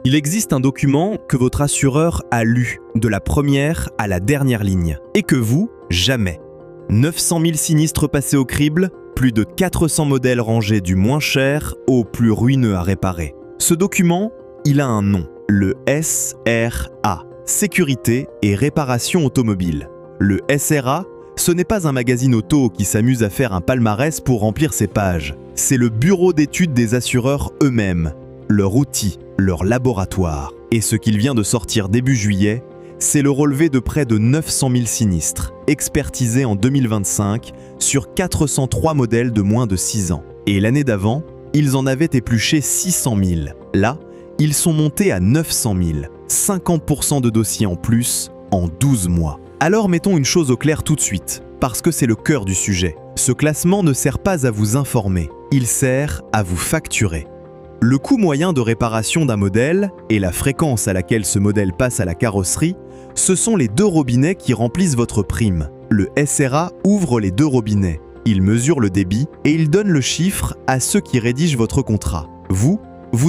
Il existe un document que votre assureur a lu de la première à la dernière ligne et que vous, jamais. 900 000 sinistres passés au crible, plus de 400 modèles rangés du moins cher au plus ruineux à réparer. Ce document, il a un nom, le SRA, Sécurité et Réparation Automobile. Le SRA, ce n'est pas un magazine auto qui s'amuse à faire un palmarès pour remplir ses pages. C'est le bureau d'études des assureurs eux-mêmes, leur outil, leur laboratoire. Et ce qu'il vient de sortir début juillet, c'est le relevé de près de 900 000 sinistres, expertisés en 2025 sur 403 modèles de moins de 6 ans. Et l'année d'avant, ils en avaient épluché 600 000. Là, ils sont montés à 900 000, 50% de dossiers en plus en 12 mois. Alors mettons une chose au clair tout de suite, parce que c'est le cœur du sujet. Ce classement ne sert pas à vous informer, il sert à vous facturer. Le coût moyen de réparation d'un modèle et la fréquence à laquelle ce modèle passe à la carrosserie, ce sont les deux robinets qui remplissent votre prime. Le SRA ouvre les deux robinets, il mesure le débit et il donne le chiffre à ceux qui rédigent votre contrat. Vous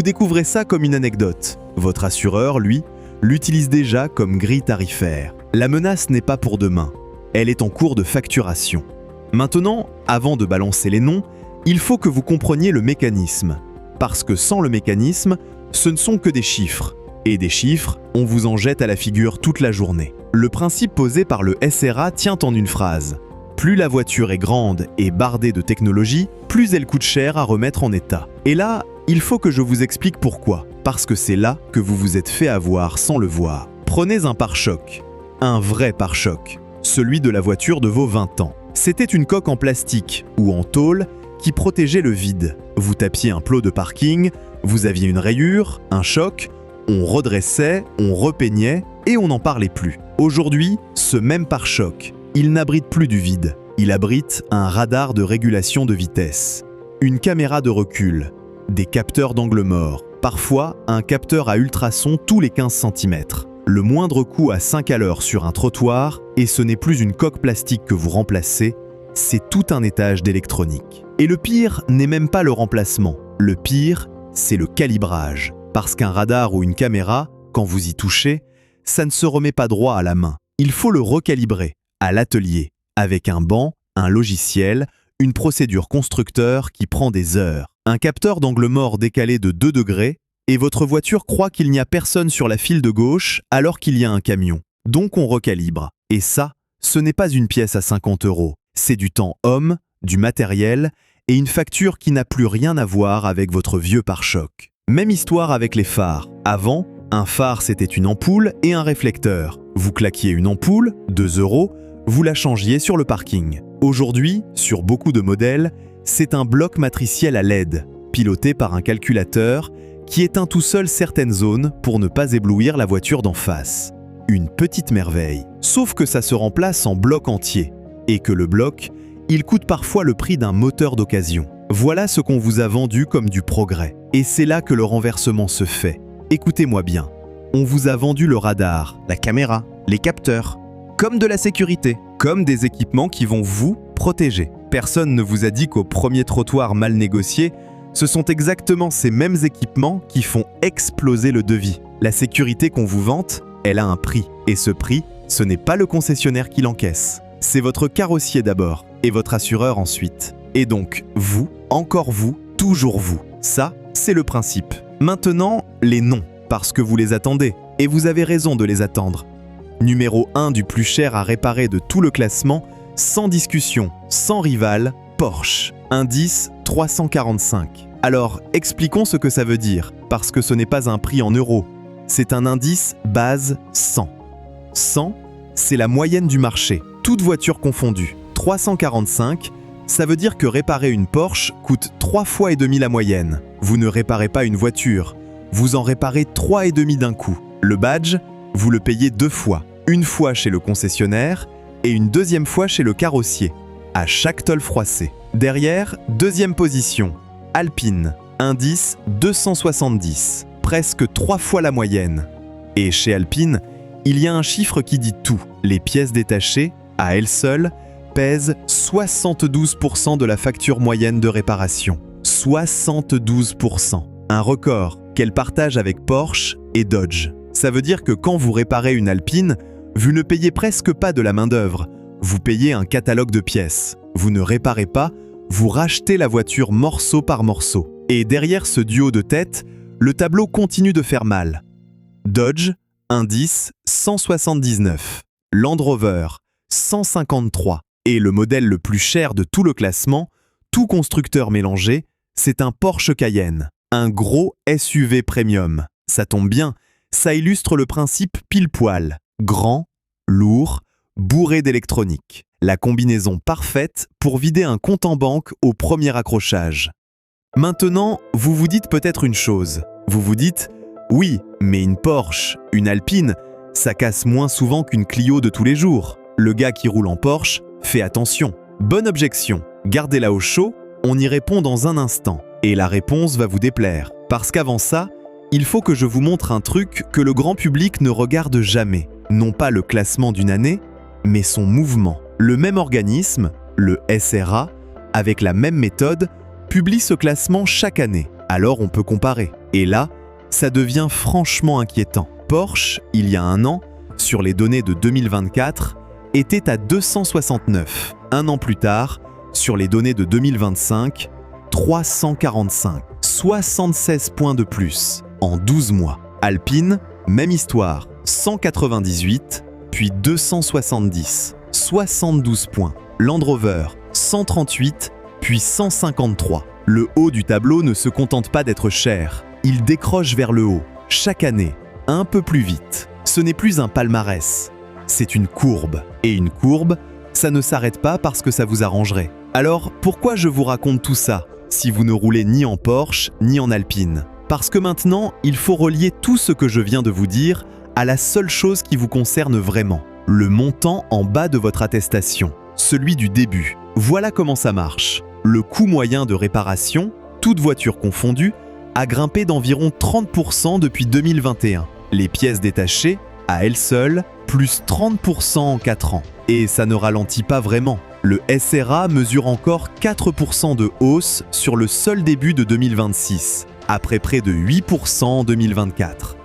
découvrez ça comme une anecdote. Votre assureur, lui, l'utilise déjà comme grille tarifaire. La menace n'est pas pour demain, elle est en cours de facturation. Maintenant, avant de balancer les noms, il faut que vous compreniez le mécanisme. Parce que sans le mécanisme, ce ne sont que des chiffres. Et des chiffres, on vous en jette à la figure toute la journée. Le principe posé par le SRA tient en une phrase. Plus la voiture est grande et bardée de technologie, plus elle coûte cher à remettre en état. Et là, il faut que je vous explique pourquoi. Parce que c'est là que vous vous êtes fait avoir sans le voir. Prenez un pare-choc. Un vrai pare-choc. Celui de la voiture de vos 20 ans. C'était une coque en plastique ou en tôle qui protégeait le vide. Vous tapiez un plot de parking, vous aviez une rayure, un choc, on redressait, on repeignait et on n'en parlait plus. Aujourd'hui, ce même pare-choc, il n'abrite plus du vide. Il abrite un radar de régulation de vitesse, une caméra de recul, des capteurs d'angle mort, parfois un capteur à ultrasons tous les 15 cm. Le moindre coup à 5 à l'heure sur un trottoir, et ce n'est plus une coque plastique que vous remplacez, c'est tout un étage d'électronique. Et le pire n'est même pas le remplacement. Le pire, c'est le calibrage. Parce qu'un radar ou une caméra, quand vous y touchez, ça ne se remet pas droit à la main. Il faut le recalibrer, à l'atelier, avec un banc, un logiciel, une procédure constructeur qui prend des heures. Un capteur d'angle mort décalé de 2 degrés, et votre voiture croit qu'il n'y a personne sur la file de gauche alors qu'il y a un camion. Donc on recalibre. Et ça, ce n'est pas une pièce à 50 €. C'est du temps homme, du matériel et une facture qui n'a plus rien à voir avec votre vieux pare-choc. Même histoire avec les phares. Avant, un phare c'était une ampoule et un réflecteur. Vous claquiez une ampoule, 2 €, vous la changiez sur le parking. Aujourd'hui, sur beaucoup de modèles, c'est un bloc matriciel à LED, piloté par un calculateur qui éteint tout seul certaines zones pour ne pas éblouir la voiture d'en face. Une petite merveille. Sauf que ça se remplace en bloc entier. Et que le bloc, il coûte parfois le prix d'un moteur d'occasion. Voilà ce qu'on vous a vendu comme du progrès. Et c'est là que le renversement se fait. Écoutez-moi bien. On vous a vendu le radar, la caméra, les capteurs, comme de la sécurité, comme des équipements qui vont vous protéger. Personne ne vous a dit qu'au premier trottoir mal négocié, ce sont exactement ces mêmes équipements qui font exploser le devis. La sécurité qu'on vous vante, elle a un prix. Et ce prix, ce n'est pas le concessionnaire qui l'encaisse. C'est votre carrossier d'abord, et votre assureur ensuite. Et donc, vous, encore vous, toujours vous. Ça, c'est le principe. Maintenant, les noms, parce que vous les attendez, et vous avez raison de les attendre. Numéro 1 du plus cher à réparer de tout le classement, sans discussion, sans rival, Porsche. Indice 345. Alors, expliquons ce que ça veut dire, parce que ce n'est pas un prix en euros. C'est un indice base 100. 100, c'est la moyenne du marché, toutes voitures confondues. 345, ça veut dire que réparer une Porsche coûte 3,5 fois la moyenne. Vous ne réparez pas une voiture, vous en réparez 3,5 d'un coup. Le badge, vous le payez 2 fois. Une fois chez le concessionnaire et une deuxième fois chez le carrossier, à chaque tôle froissée. Derrière, deuxième position, Alpine, indice 270, presque 3 fois la moyenne. Et chez Alpine, il y a un chiffre qui dit tout. Les pièces détachées, à elles seules, pèsent 72% de la facture moyenne de réparation. 72%. Un record qu'elle partage avec Porsche et Dodge. Ça veut dire que quand vous réparez une Alpine, vous ne payez presque pas de la main-d'œuvre, vous payez un catalogue de pièces. Vous ne réparez pas, vous rachetez la voiture morceau par morceau. Et derrière ce duo de têtes, le tableau continue de faire mal. Dodge, indice 179. Land Rover, 153. Et le modèle le plus cher de tout le classement, tout constructeur mélangé, c'est un Porsche Cayenne. Un gros SUV premium. Ça tombe bien, ça illustre le principe pile-poil. Grand, lourd, bourré d'électronique. La combinaison parfaite pour vider un compte en banque au premier accrochage. Maintenant, vous vous dites peut-être une chose. Vous vous dites « Oui, mais une Porsche, une Alpine, ça casse moins souvent qu'une Clio de tous les jours. Le gars qui roule en Porsche, fait attention. » Bonne objection. Gardez-la au chaud, on y répond dans un instant. Et la réponse va vous déplaire. Parce qu'avant ça, il faut que je vous montre un truc que le grand public ne regarde jamais. Non pas le classement d'une année, mais son mouvement. Le même organisme, le SRA, avec la même méthode, publie ce classement chaque année. Alors on peut comparer. Et là, ça devient franchement inquiétant. Porsche, il y a un an, sur les données de 2024, était à 269. Un an plus tard, sur les données de 2025, 345. 76 points de plus en 12 mois. Alpine, même histoire, 198, puis 270. 72 points. Land Rover, 138, puis 153. Le haut du tableau ne se contente pas d'être cher. Il décroche vers le haut, chaque année, un peu plus vite. Ce n'est plus un palmarès, c'est une courbe. Et une courbe, ça ne s'arrête pas parce que ça vous arrangerait. Alors, pourquoi je vous raconte tout ça, si vous ne roulez ni en Porsche, ni en Alpine? Parce que maintenant, il faut relier tout ce que je viens de vous dire à la seule chose qui vous concerne vraiment. Le montant en bas de votre attestation, celui du début. Voilà comment ça marche. Le coût moyen de réparation, toute voiture confondue, a grimpé d'environ 30% depuis 2021. Les pièces détachées, à elles seules, plus 30% en 4 ans. Et ça ne ralentit pas vraiment. Le SRA mesure encore 4% de hausse sur le seul début de 2026, après près de 8% en 2024.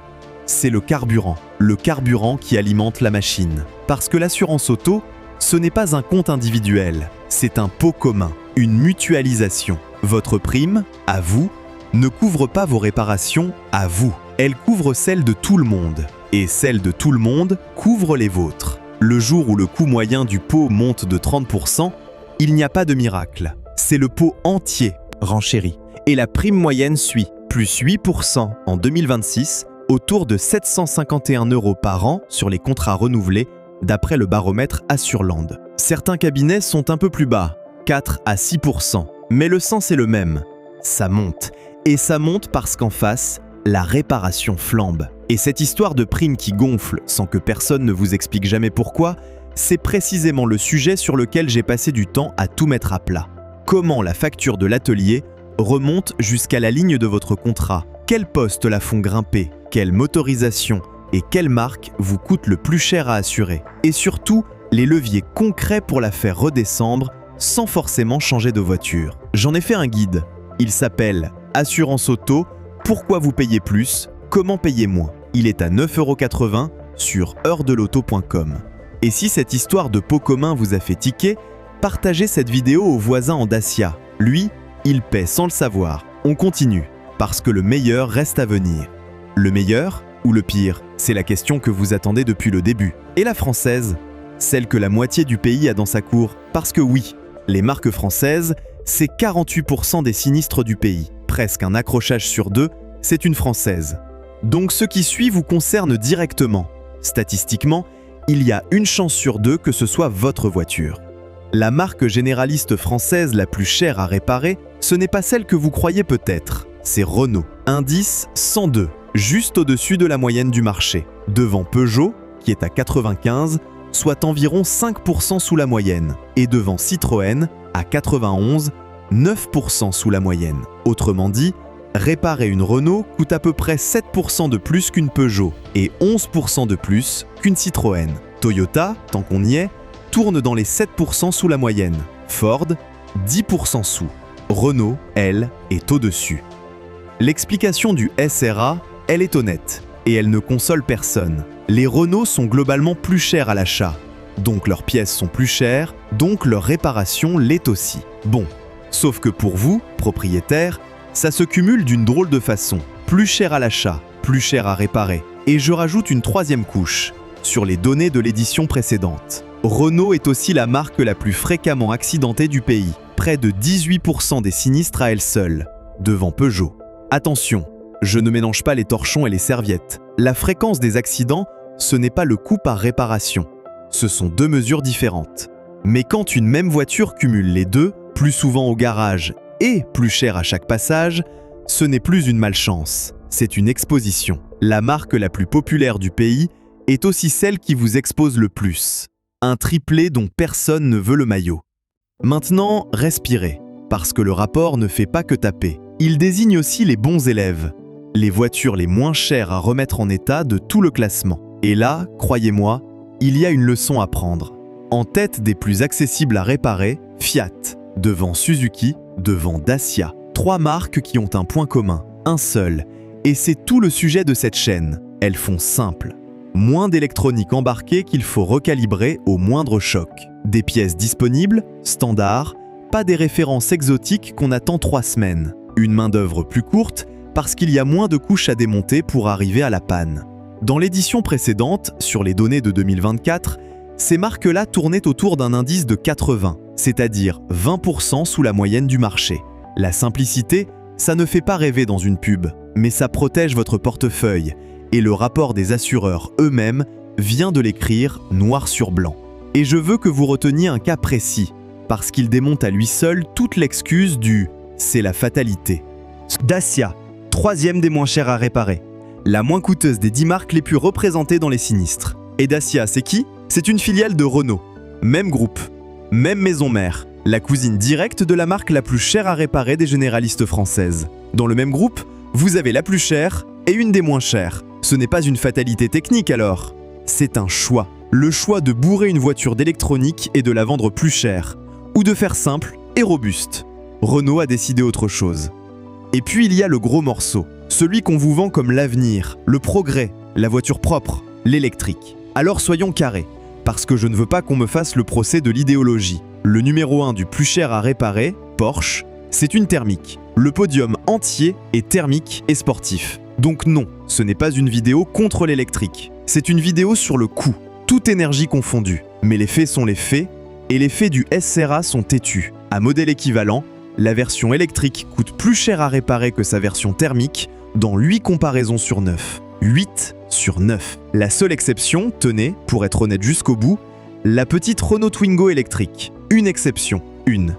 C'est le carburant qui alimente la machine. Parce que l'assurance auto, ce n'est pas un compte individuel, c'est un pot commun, une mutualisation. Votre prime, à vous, ne couvre pas vos réparations à vous. Elle couvre celles de tout le monde. Et celles de tout le monde couvre les vôtres. Le jour où le coût moyen du pot monte de 30%, il n'y a pas de miracle. C'est le pot entier renchérit. Et la prime moyenne suit, plus 8% en 2026, autour de 751 € par an sur les contrats renouvelés, d'après le baromètre Assurland. Certains cabinets sont un peu plus bas, 4 à 6%, mais le sens est le même. Ça monte. Et ça monte parce qu'en face, la réparation flambe. Et cette histoire de prime qui gonfle sans que personne ne vous explique jamais pourquoi, c'est précisément le sujet sur lequel j'ai passé du temps à tout mettre à plat. Comment la facture de l'atelier remonte jusqu'à la ligne de votre contrat? Quels postes la font grimper? Quelle motorisation et quelle marque vous coûte le plus cher à assurer? Et surtout, les leviers concrets pour la faire redescendre sans forcément changer de voiture. J'en ai fait un guide. Il s'appelle « Assurance auto, pourquoi vous payez plus, comment payer moins ?» Il est à 9,80 € sur heuredelauto.com. Et si cette histoire de pot commun vous a fait tiquer, partagez cette vidéo au voisin en Dacia. Lui, il paie sans le savoir. On continue, parce que le meilleur reste à venir. Le meilleur ou le pire? C'est la question que vous attendez depuis le début. Et la française? Celle que la moitié du pays a dans sa cour. Parce que oui, les marques françaises, c'est 48% des sinistres du pays. Presque un accrochage sur 2, c'est une française. Donc ce qui suit vous concerne directement. Statistiquement, il y a une chance sur 2 que ce soit votre voiture. La marque généraliste française la plus chère à réparer, ce n'est pas celle que vous croyez peut-être. C'est Renault. Indice 102, juste au-dessus de la moyenne du marché. Devant Peugeot, qui est à 95, soit environ 5% sous la moyenne. Et devant Citroën, à 91, 9% sous la moyenne. Autrement dit, réparer une Renault coûte à peu près 7% de plus qu'une Peugeot et 11% de plus qu'une Citroën. Toyota, tant qu'on y est, tourne dans les 7% sous la moyenne. Ford, 10% sous. Renault, elle, est au-dessus. L'explication du SRA, elle est honnête. et elles ne consolent personne. Les Renault sont globalement plus chers à l'achat, donc leurs pièces sont plus chères, donc leur réparation l'est aussi. Bon, sauf que pour vous, propriétaires, ça se cumule d'une drôle de façon. Plus cher à l'achat, plus cher à réparer. Et je rajoute une troisième couche, sur les données de l'édition précédente. Renault est aussi la marque la plus fréquemment accidentée du pays, près de 18% des sinistres à elle seule, devant Peugeot. Attention, je ne mélange pas les torchons et les serviettes. La fréquence des accidents, ce n'est pas le coût par réparation. Ce sont deux mesures différentes. Mais quand une même voiture cumule les deux, plus souvent au garage et plus cher à chaque passage, ce n'est plus une malchance, c'est une exposition. La marque la plus populaire du pays est aussi celle qui vous expose le plus. Un triplé dont personne ne veut le maillot. Maintenant, respirez, parce que le rapport ne fait pas que taper. Il désigne aussi les bons élèves, les voitures les moins chères à remettre en état de tout le classement. Et là, croyez-moi, il y a une leçon à prendre. En tête des plus accessibles à réparer, Fiat, devant Suzuki, devant Dacia. Trois marques qui ont un point commun, un seul, et c'est tout le sujet de cette chaîne. Elles font simple. Moins d'électronique embarquée qu'il faut recalibrer au moindre choc. Des pièces disponibles, standards, pas des références exotiques qu'on attend 3 semaines. Une main-d'œuvre plus courte parce qu'il y a moins de couches à démonter pour arriver à la panne. Dans l'édition précédente, sur les données de 2024, ces marques-là tournaient autour d'un indice de 80, c'est-à-dire 20% sous la moyenne du marché. La simplicité, ça ne fait pas rêver dans une pub, mais ça protège votre portefeuille, et le rapport des assureurs eux-mêmes vient de l'écrire noir sur blanc. Et je veux que vous reteniez un cas précis, parce qu'il démonte à lui seul toute l'excuse du « c'est la fatalité ». Dacia, 3e des moins chers à réparer. La moins coûteuse des 10 marques les plus représentées dans les sinistres. Et Dacia, c'est qui? C'est une filiale de Renault. Même groupe, même maison mère, la cousine directe de la marque la plus chère à réparer des généralistes françaises. Dans le même groupe, vous avez la plus chère et une des moins chères. Ce n'est pas une fatalité technique alors. C'est un choix. Le choix de bourrer une voiture d'électronique et de la vendre plus chère. Ou de faire simple et robuste. Renault a décidé autre chose. Et puis il y a le gros morceau. Celui qu'on vous vend comme l'avenir, le progrès, la voiture propre, l'électrique. Alors soyons carrés, parce que je ne veux pas qu'on me fasse le procès de l'idéologie. Le numéro 1 du plus cher à réparer, Porsche, c'est une thermique. Le podium entier est thermique et sportif. Donc non, ce n'est pas une vidéo contre l'électrique. C'est une vidéo sur le coût, toute énergie confondue. Mais les faits sont les faits, et les faits du SRA sont têtus. À modèle équivalent, la version électrique coûte plus cher à réparer que sa version thermique, dans 8 comparaisons sur 9. 8 sur 9. La seule exception, tenez, pour être honnête jusqu'au bout, la petite Renault Twingo électrique. Une exception, une.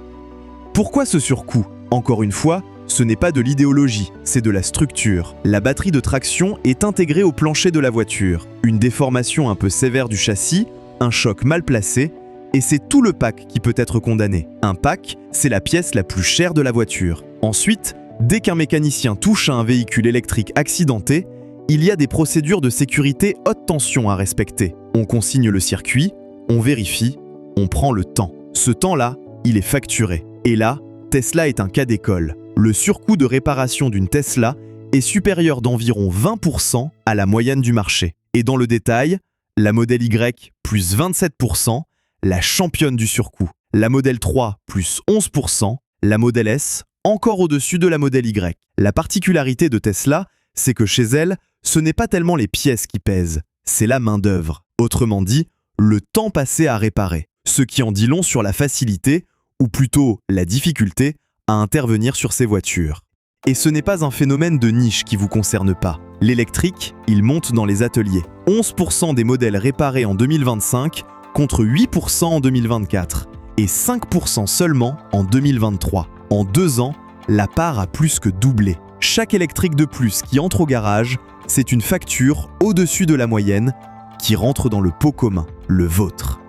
Pourquoi ce surcoût? Encore une fois, ce n'est pas de l'idéologie, c'est de la structure. La batterie de traction est intégrée au plancher de la voiture. Une déformation un peu sévère du châssis, un choc mal placé, et c'est tout le pack qui peut être condamné. Un pack, c'est la pièce la plus chère de la voiture. Ensuite, dès qu'un mécanicien touche à un véhicule électrique accidenté, il y a des procédures de sécurité haute tension à respecter. On consigne le circuit, on vérifie, on prend le temps. Ce temps-là, il est facturé. Et là, Tesla est un cas d'école. Le surcoût de réparation d'une Tesla est supérieur d'environ 20% à la moyenne du marché. Et dans le détail, la Model Y, plus 27%, la championne du surcoût. La Model 3, plus 11%, la Model S, encore au-dessus de la Model Y. La particularité de Tesla, c'est que chez elle, ce n'est pas tellement les pièces qui pèsent, c'est la main-d'œuvre. Autrement dit, le temps passé à réparer. Ce qui en dit long sur la facilité, ou plutôt la difficulté, à intervenir sur ces voitures. Et ce n'est pas un phénomène de niche qui vous concerne pas. L'électrique, il monte dans les ateliers. 11% des modèles réparés en 2025 contre 8% en 2024 et 5% seulement en 2023. En 2 ans, la part a plus que doublé. Chaque électrique de plus qui entre au garage, c'est une facture au-dessus de la moyenne qui rentre dans le pot commun, le vôtre.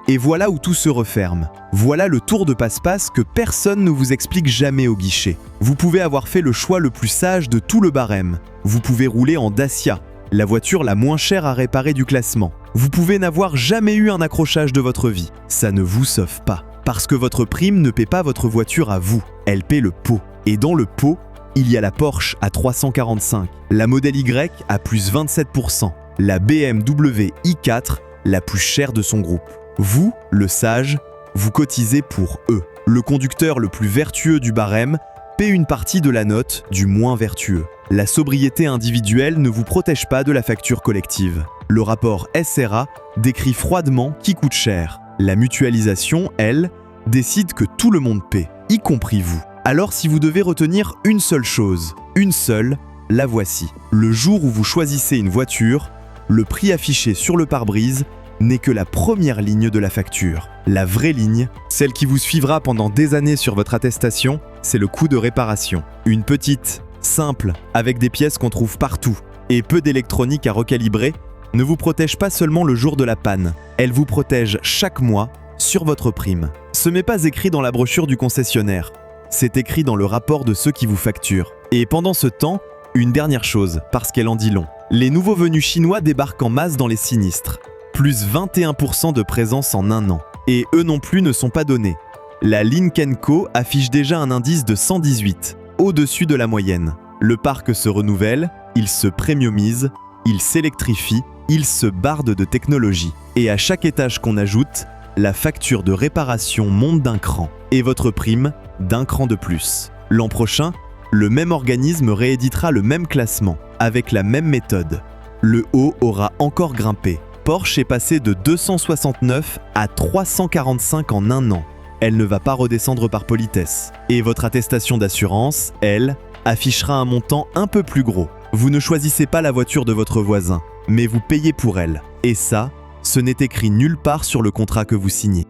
Et voilà où tout se referme. Voilà le tour de passe-passe que personne ne vous explique jamais au guichet. Vous pouvez avoir fait le choix le plus sage de tout le barème. Vous pouvez rouler en Dacia, la voiture la moins chère à réparer du classement. Vous pouvez n'avoir jamais eu un accrochage de votre vie. Ça ne vous sauve pas. Parce que votre prime ne paie pas votre voiture à vous. Elle paie le pot. Et dans le pot, il y a la Porsche à 345, la Model Y à plus 27%, la BMW i4 la plus chère de son groupe. Vous, le sage, vous cotisez pour eux. Le conducteur le plus vertueux du barème paie une partie de la note du moins vertueux. La sobriété individuelle ne vous protège pas de la facture collective. Le rapport SRA décrit froidement qui coûte cher. La mutualisation, elle, décide que tout le monde paie, y compris vous. Alors si vous devez retenir une seule chose, une seule, la voici. Le jour où vous choisissez une voiture, le prix affiché sur le pare-brise n'est que la première ligne de la facture. La vraie ligne, celle qui vous suivra pendant des années sur votre attestation, c'est le coût de réparation. Une petite, simple, avec des pièces qu'on trouve partout et peu d'électronique à recalibrer, ne vous protège pas seulement le jour de la panne, elle vous protège chaque mois sur votre prime. Ce n'est pas écrit dans la brochure du concessionnaire, c'est écrit dans le rapport de ceux qui vous facturent. Et pendant ce temps, une dernière chose, parce qu'elle en dit long. Les nouveaux venus chinois débarquent en masse dans les sinistres. Plus 21% de présence en un an. Et eux non plus ne sont pas donnés. La Lynk & Co affiche déjà un indice de 118, au-dessus de la moyenne. Le parc se renouvelle, il se premiumise, il s'électrifie, il se barde de technologie. Et à chaque étage qu'on ajoute, la facture de réparation monte d'un cran. Et votre prime, d'un cran de plus. L'an prochain, le même organisme rééditera le même classement, avec la même méthode. Le haut aura encore grimpé. Porsche est passée de 269 à 345 en un an. Elle ne va pas redescendre par politesse. Et votre attestation d'assurance, elle, affichera un montant un peu plus gros. Vous ne choisissez pas la voiture de votre voisin, mais vous payez pour elle. Et ça, ce n'est écrit nulle part sur le contrat que vous signez.